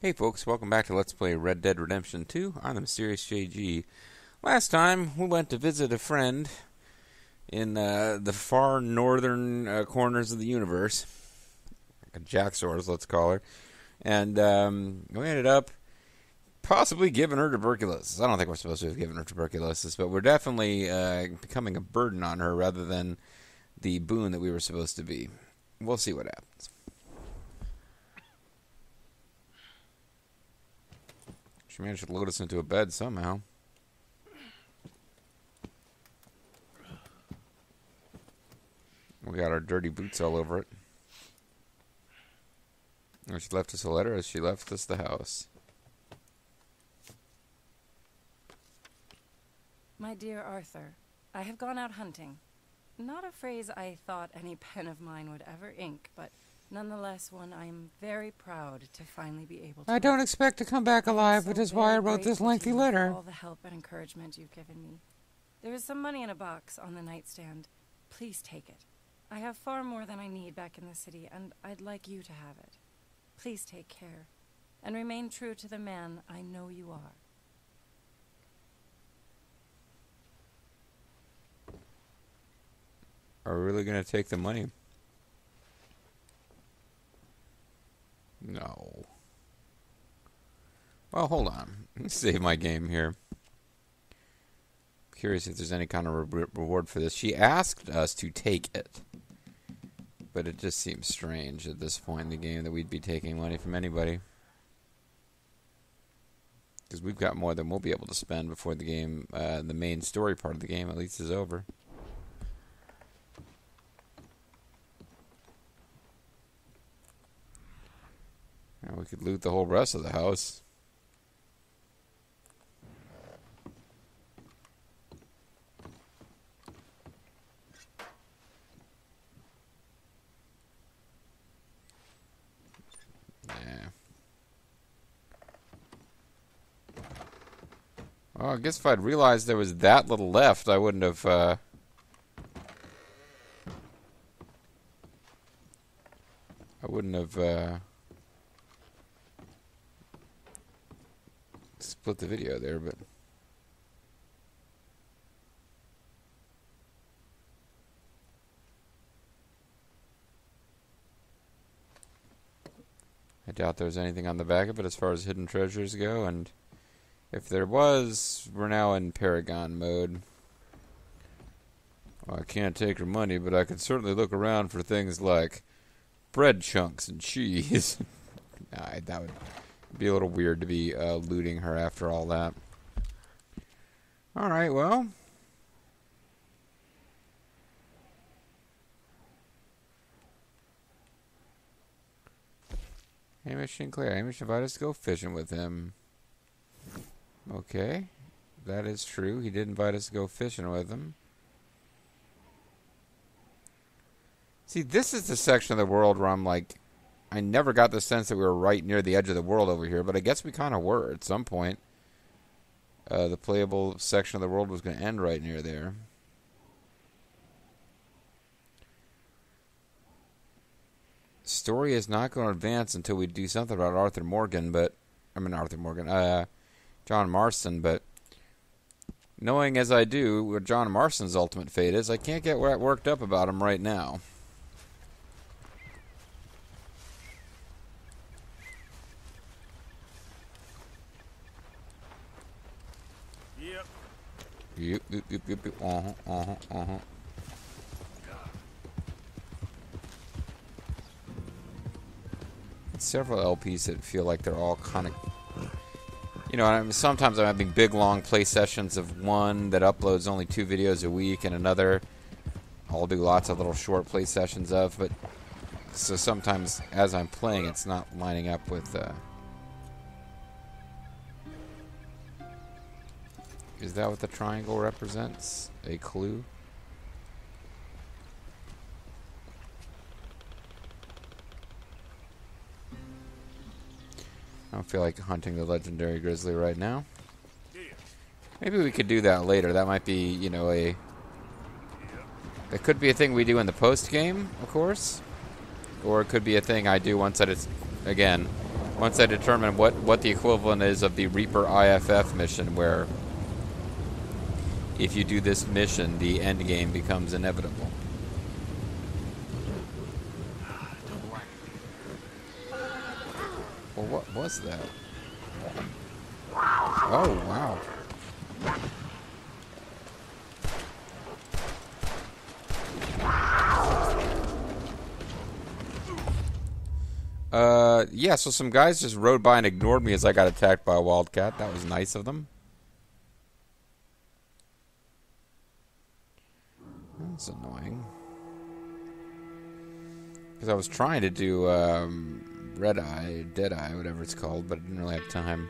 Hey folks, welcome back to Let's Play Red Dead Redemption 2 on the Mysterious JG. Last time, we went to visit a friend in the far northern corners of the universe. Jaxors, let's call her. And we ended up possibly giving her tuberculosis. I don't think we're supposed to have given her tuberculosis, but we're definitely becoming a burden on her rather than the boon that we were supposed to be. We'll see what happens. She managed to load us into a bed somehow. We got our dirty boots all over it. And she left us a letter as she left us the house. My dear Arthur, I have gone out hunting. Not a phrase I thought any pen of mine would ever ink, but nonetheless one I am very proud to finally be able to. I don't expect to come back alive, which is why I wrote this lengthy letter. For all the help and encouragement you've given me. There is some money in a box on the nightstand. Please take it. I have far more than I need back in the city, and I'd like you to have it. Please take care, and remain true to the man I know you are. Are we really going to take the money? No. Well, hold on. Let me save my game here. Curious if there's any kind of reward for this. She asked us to take it. But it just seems strange at this point in the game that we'd be taking money from anybody. Because we've got more than we'll be able to spend before the game, the main story part of the game at least is over. And we could loot the whole rest of the house. Yeah. Well, I guess if I'd realized there was that little left, I wouldn't have, split the video there, but I doubt there's anything on the back of it as far as hidden treasures go, and if there was, we're now in Paragon mode. Well, I can't take her money, but I can certainly look around for things like bread chunks and cheese. That would be a little weird to be looting her after all that. Alright, well. Hamish Sinclair. Hamish invited us to go fishing with him. Okay. That is true. He did invite us to go fishing with him. See, this is the section of the world where I'm like, I never got the sense that we were right near the edge of the world over here, but I guess we kind of were at some point. The playable section of the world was going to end right near there. Story is not going to advance until we do something about Arthur Morgan, John Marston, but knowing as I do what John Marston's ultimate fate is, I can't get worked up about him right now. Yep. Several LPs that feel like they're all kind of, you know, I mean, sometimes I'm having big long play sessions of one that uploads only 2 videos a week, and another I'll do lots of little short play sessions of, but so sometimes as I'm playing it's not lining up with is that what the triangle represents? A clue? I don't feel like hunting the legendary grizzly right now. Maybe we could do that later. That might be, you know, that could be a thing we do in the post game, of course. Or it could be a thing I do once that it's, again, Once I determine what the equivalent is of the Reaper IFF mission, where if you do this mission, the end game becomes inevitable. Well, what was that? Oh, wow. Yeah, so some guys just rode by and ignored me as I got attacked by a wildcat. That was nice of them. That's annoying. Because I was trying to do Red-Eye, Dead-Eye, whatever it's called, but I didn't really have time.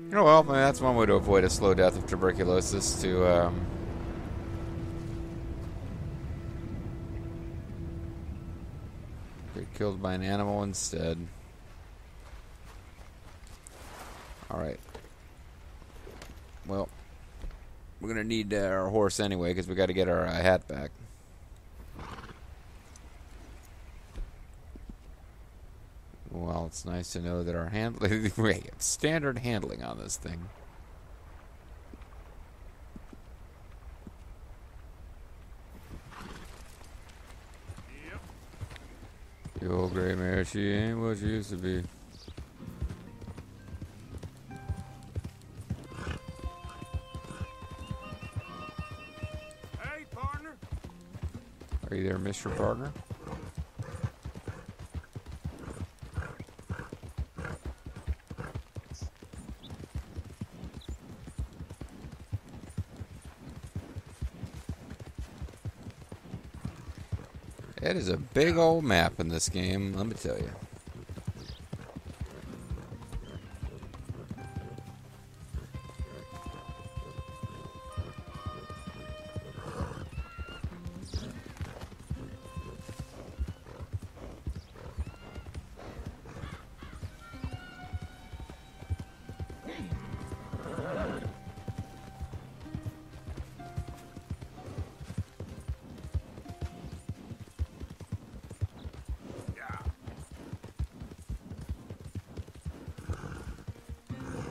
You know, well, I mean, that's one way to avoid a slow death of tuberculosis, to get killed by an animal instead. Alright. Well, we're going to need our horse anyway, because we got to get our hat back. Well, it's nice to know that our handling... Wait, standard handling on this thing. Yep. The old gray mare, she ain't what she used to be. Hey, partner. Are you there, Mr. Partner? It is a big old map in this game, let me tell you.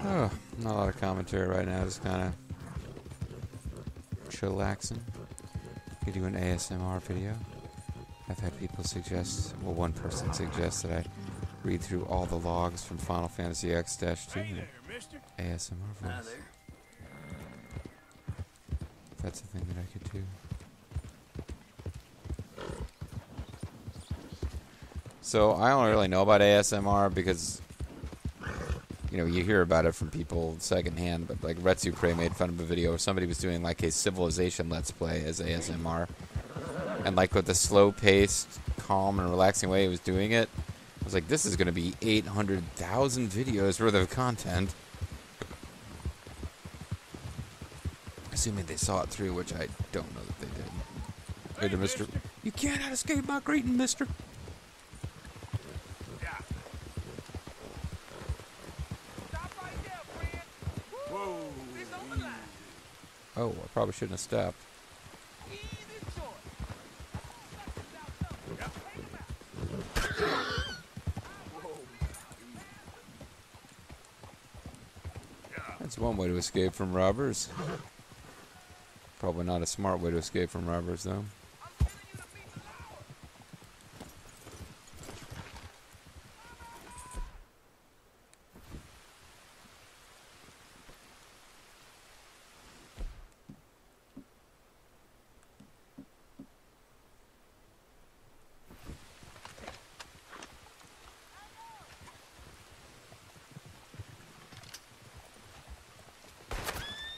Oh, not a lot of commentary right now, just kind of chillaxing. Could do an ASMR video. I've had people suggest, well, one person suggests that I read through all the logs from Final Fantasy X-2 Hey there, mister. ASMR voice. Hi there. If that's a thing that I could do. So I don't really know about ASMR because, you know, you hear about it from people secondhand, but like Retsu Prey made fun of a video where somebody was doing like a Civilization Let's Play as ASMR. And like with the slow-paced, calm, and relaxing way he was doing it, I was like, this is going to be 800,000 videos worth of content. Assuming they saw it through, which I don't know that they did. Hey there, mister. You cannot escape my greeting, mister. Yeah. Stop right there, friend. Whoa. It's on the line. Oh, I probably shouldn't have stopped. Easy choice. Yep. That's one way to escape from robbers. Probably not a smart way to escape from robbers, though.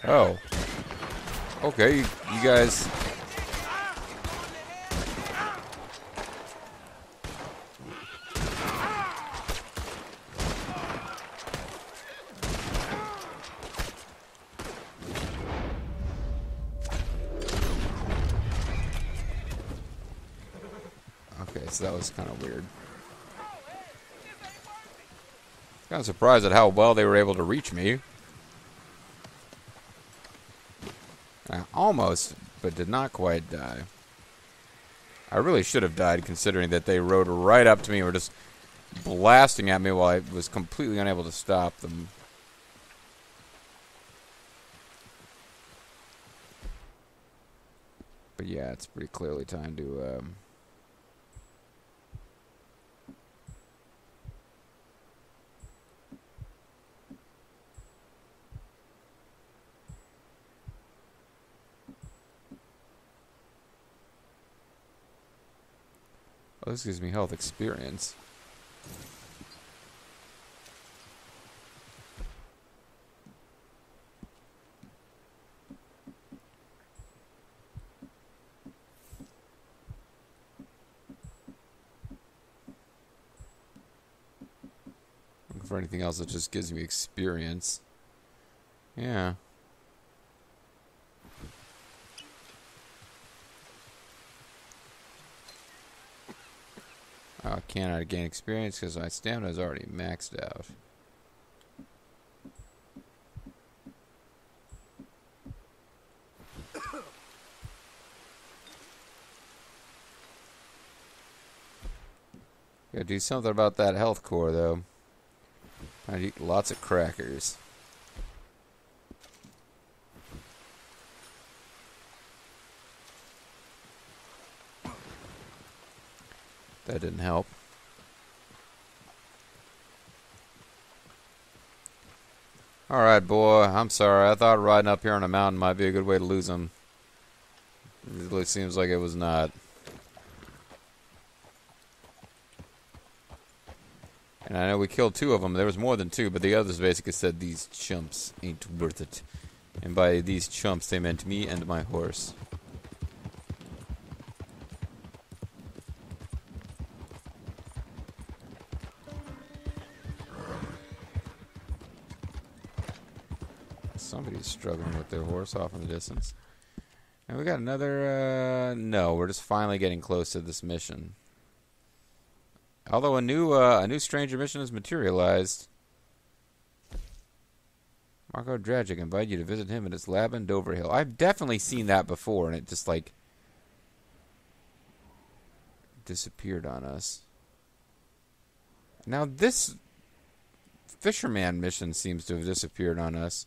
Oh. Okay, you guys... Okay, so that was kind of weird. Kind of surprised at how well they were able to reach me. I almost, but did not quite die. I really should have died, considering that they rode right up to me and were just blasting at me while I was completely unable to stop them. But yeah, it's pretty clearly time to... Oh, this gives me health experience. Looking for anything else that just gives me experience. Yeah. Oh, I cannot gain experience because my stamina is already maxed out. Gotta do something about that health core, though. I'd eat lots of crackers. That didn't help. Alright, boy. I'm sorry. I thought riding up here on a mountain might be a good way to lose them. It really seems like it was not. And I know we killed 2 of them. There was more than 2, but the others basically said, these chumps ain't worth it. And by these chumps, they meant me and my horse. Somebody's struggling with their horse off in the distance. And we got another, no, we're just finally getting close to this mission. Although a new stranger mission has materialized. Marco Dragic invited you to visit him at his lab in Dover Hill. I've definitely seen that before, and it just, like, disappeared on us. Now, this fisherman mission seems to have disappeared on us.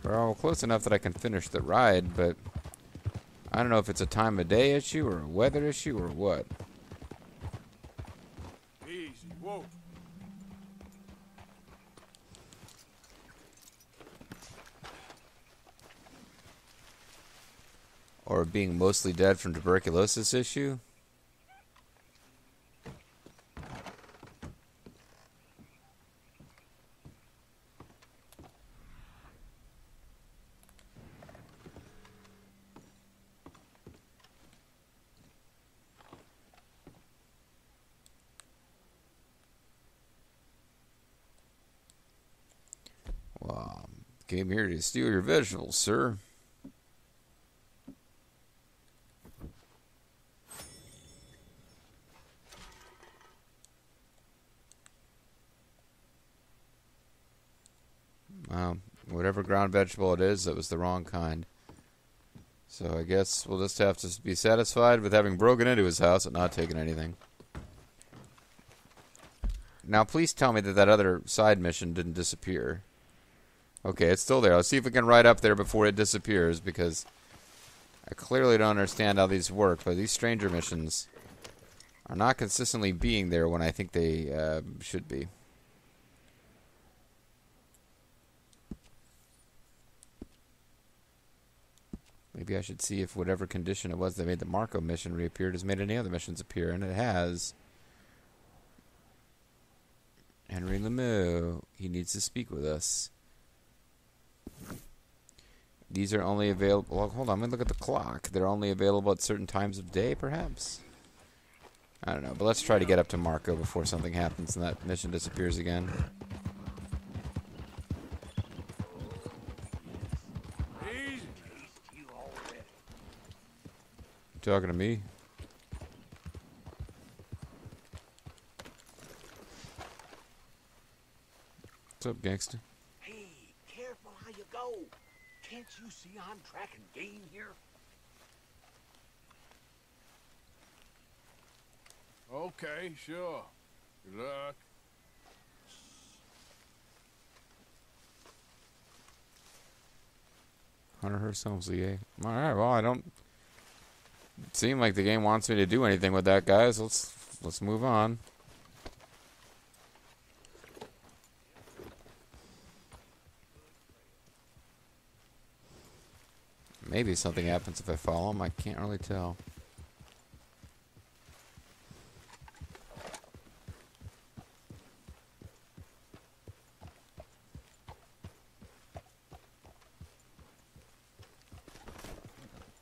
We're all close enough that I can finish the ride, but I don't know if it's a time of day issue or a weather issue or what. Easy, whoa. Or being mostly dead from tuberculosis issue. Well, came here to steal your vegetables, sir. Whatever ground vegetable it is, that was the wrong kind. So I guess we'll just have to be satisfied with having broken into his house and not taking anything. Now, please tell me that that other side mission didn't disappear. Okay, it's still there. Let's see if we can ride up there before it disappears, because I clearly don't understand how these work, but these stranger missions are not consistently being there when I think they should be. Maybe I should see if whatever condition it was that made the Marco mission reappear has made any other missions appear, and it has. Henry Lemieux, he needs to speak with us. These are only available... Well, hold on, let me look at the clock. They're only available at certain times of day, perhaps? I don't know, but let's try to get up to Marco before something happens and that mission disappears again. You talking to me? What's up, gangster? Hey, careful how you go. Can't you see I'm tracking game here? Okay, sure. Good luck. Hunter herself, ZA. Alright, well, I don't seem like the game wants me to do anything with that, guys. Let's move on. Maybe something happens if I follow him. I can't really tell.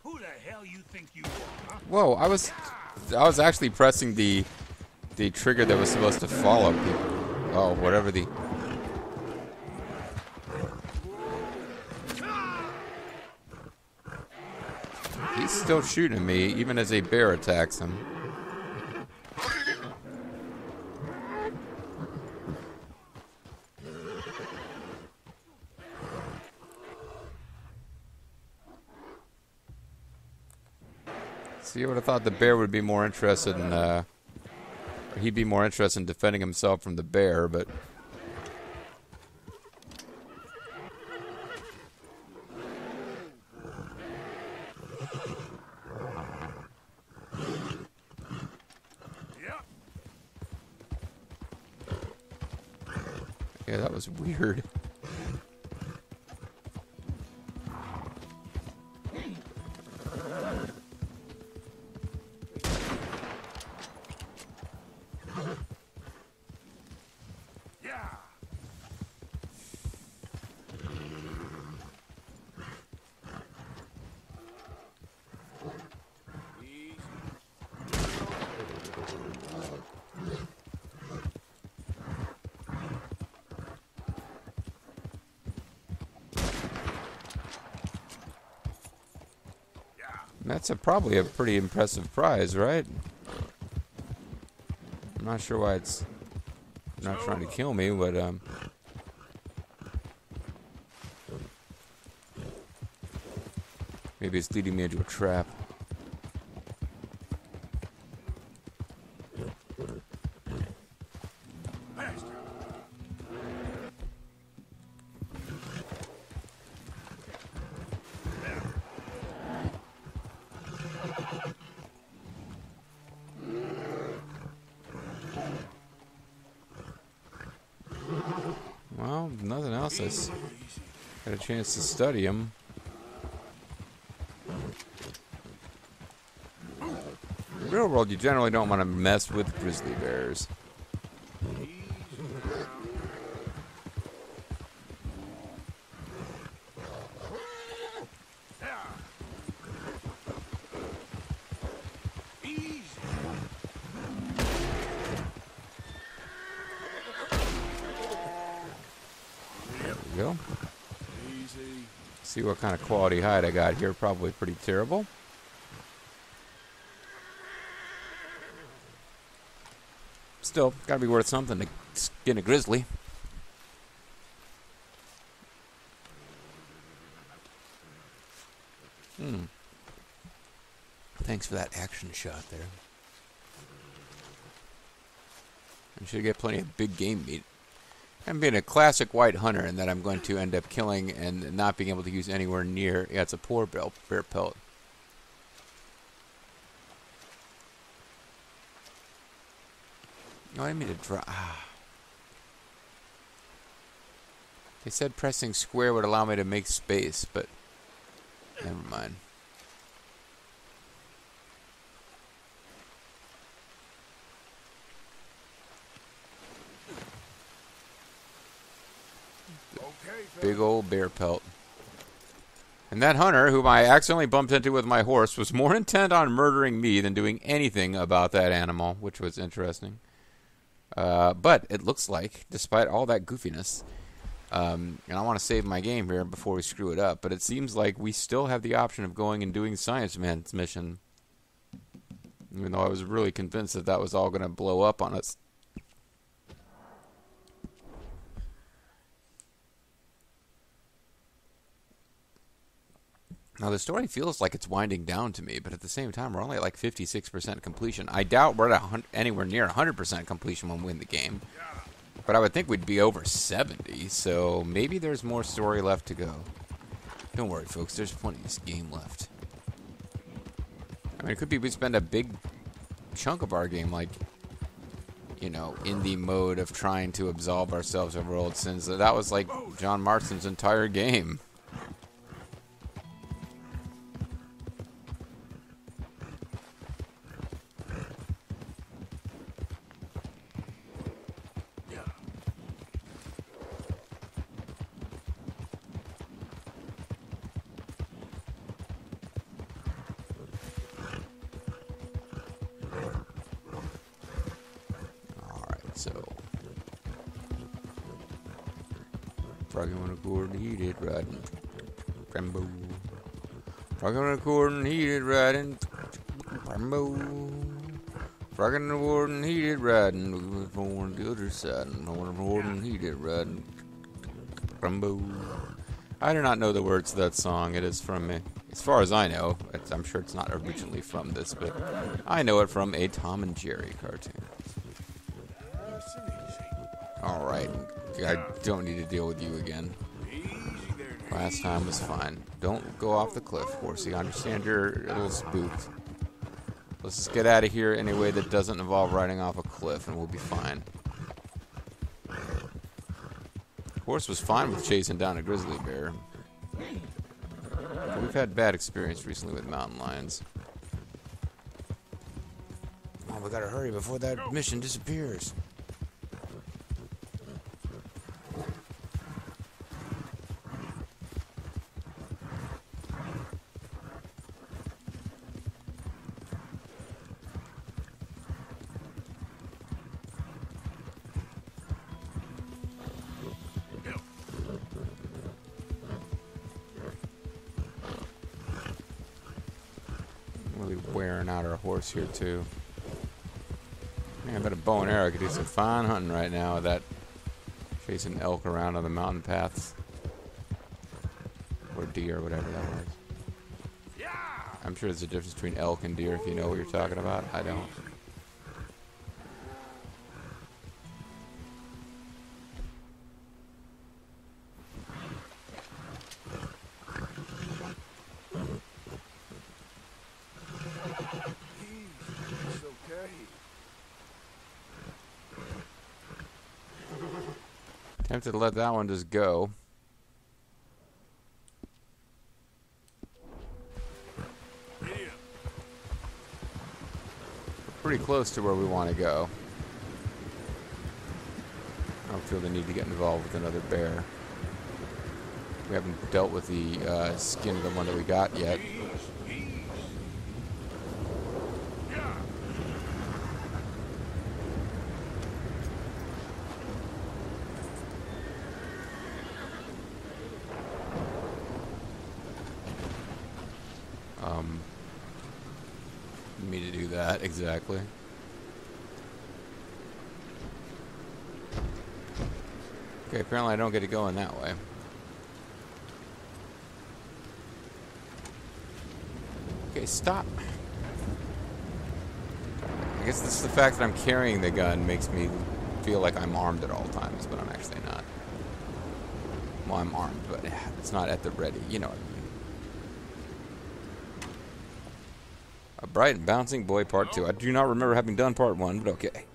Who the hell you think you are, huh? Whoa, I was actually pressing the trigger that was supposed to follow people. Oh, whatever the... He's still shooting at me, even as a bear attacks him. See, I would have thought the bear would be more interested in, or he'd be more interested in defending himself from the bear, but... Yeah, that was weird. That's probably a pretty impressive prize, right? I'm not sure why it's not trying to kill me, but maybe it's leading me into a trap. Well, nothing else. I got a chance to study him. In the real world, you generally don't want to mess with grizzly bears. Go. See what kind of quality hide I got here. Probably pretty terrible. Still, gotta be worth something to skin a grizzly. Thanks for that action shot there. I should get plenty of big game meat. I'm being a classic white hunter in that I'm going to end up killing and not being able to use anywhere near. Yeah, it's a poor bear pelt. No, I didn't mean to draw. They said pressing square would allow me to make space, but never mind. Big old bear pelt. And that hunter, whom I accidentally bumped into with my horse, was more intent on murdering me than doing anything about that animal, which was interesting. But it looks like, despite all that goofiness, and I want to save my game here before we screw it up, but it seems like we still have the option of going and doing Science Man's mission. Even though I was really convinced that that was all going to blow up on us. Now, the story feels like it's winding down to me, but at the same time, we're only at like 56% completion. I doubt we're at anywhere near 100% completion when we win the game. But I would think we'd be over 70, so maybe there's more story left to go. Don't worry, folks, there's plenty of this game left. I mean, it could be we spend a big chunk of our game, like, you know, in the mode of trying to absolve ourselves of our old sins. That was like John Marston's entire game. Frogging on a cord and heated riding. Rambo. Frogging on a cord and heated riding. Rambo. Frogging on a cord and heated riding. On the other side. On a cord and heated riding. Rambo. I do not know the words to that song. It is from, as far as I know, I'm sure it's not originally from this, but I know it from a Tom and Jerry cartoon. Alright. I don't need to deal with you again. Last time was fine. Don't go off the cliff, Horsey. I understand you're a little spooked. Let's just get out of here in a way that doesn't involve riding off a cliff, and we'll be fine. Horse was fine with chasing down a grizzly bear. But we've had bad experience recently with mountain lions. Oh, we gotta hurry before that mission disappears. Really wearing out our horse here too. Man, I bet a bow and arrow could do some fine hunting right now with that chasing elk around on the mountain paths. Or deer, whatever that was. I'm sure there's a difference between elk and deer if you know what you're talking about. I don't. Tempted to let that one just go. We're pretty close to where we want to go. I don't feel the need to get involved with another bear. We haven't dealt with the skin of the one that we got yet. Me to do that, exactly. Okay, apparently I don't get to go in that way. Okay, stop. I guess this is the fact that I'm carrying the gun makes me feel like I'm armed at all times, but I'm actually not. Well, I'm armed, but it's not at the ready, you know what I mean. A Bright and Bouncing Boy Part 2. I do not remember having done Part 1, but okay.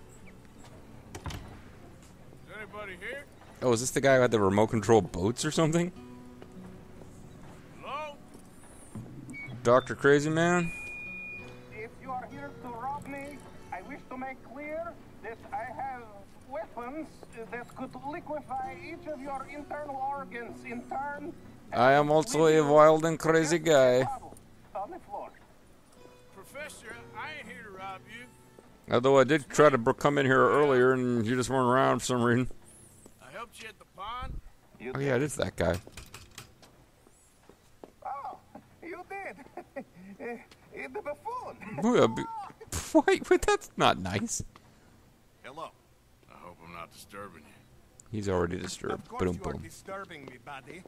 Is anybody here? Oh, is this the guy who had the remote control boats or something? Hello? Dr. Crazy Man? If you are here to rob me, I wish to make clear that I have weapons that could liquefy each of your internal organs in turn. I am also a wild and crazy guy. On the floor. Professor, I ain't here to rob you. Although I did try to come in here earlier and you just weren't around for some reason. I helped you at the pond. You Oh yeah, it is that guy. Oh, you did. The buffoon. Ooh, wait, that's not nice. Hello. I hope I'm not disturbing you. He's already disturbed. Of course Boom, you are boom. disturbing me, buddy.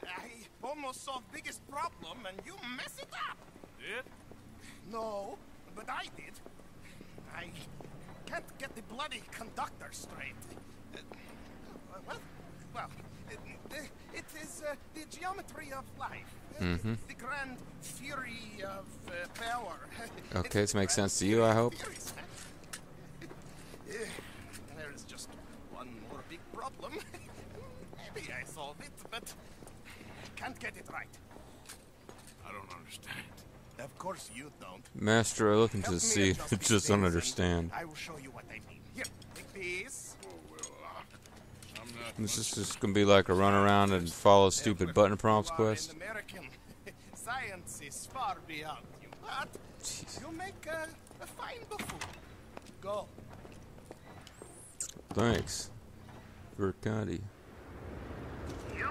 I almost solved biggest problem and you mess it up. Did? No, but I did. I can't get the bloody conductor straight. What? Well, it is the geometry of life. The grand fury of power. Okay, this makes sense to you, I hope. There is just one more big problem. Maybe I solve it, but can't get it right. I don't understand. Of course you don't. Master, I look into Help the me sea. adjust I these just don't things understand. and I will show you what I mean. Here, take this. Oh, well, I'm not... This is just gonna be like a run around and follow stupid button prompts You are quest. an American. Science is far beyond you, but you make a fine buffoon. Go. Thanks, Verkandi. You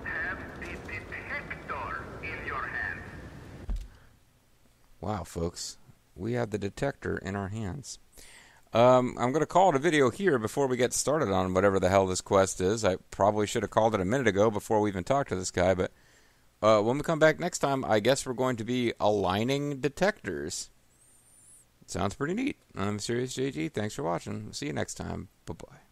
have the detector in your hand. Wow, folks, we have the detector in our hands. I'm going to call it a video here before we get started on whatever the hell this quest is. I probably should have called it a minute ago before we even talked to this guy, but when we come back next time, I guess we're going to be aligning detectors. Sounds pretty neat. I'm Serious JG. Thanks for watching. See you next time. Bye-bye.